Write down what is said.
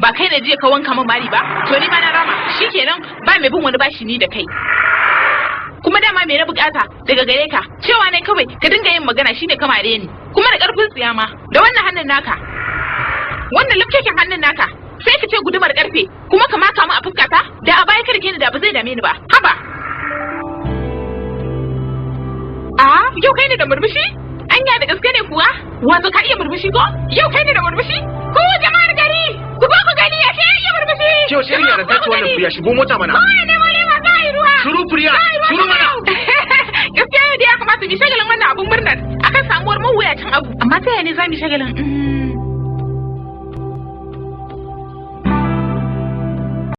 ba kai ne jiya ka wanka min mari ba to ni ma na rama shikenan ba mai bin wani bashi ni da kai kuma dama me na bukata daga gare ka cewa ne kawai ka dinga yin magana shine ka mare ni kuma da karfin tsiyama da wannan hannun naka wannan lafkekin hannun naka sai ka ce gudumar karfe kuma ka maka mu a fuskata da a baya karke ni da ba zai dame ni ba haba yau kai ne da murmushi anya da gaske ne kuwa wato ka iya murmushi ko yau kai ne da murmushi ko jama'ar gari ku ba ku gani ya sai iya murmushi kyau sai ya rasa ta wannan kuya shigo mota mana shuru furiya shuru mana gaskiya da ya kamata mu shagalin wannan abun murnar akan samuwar mawuyacin abu amma ta yaya ne za mu shagalin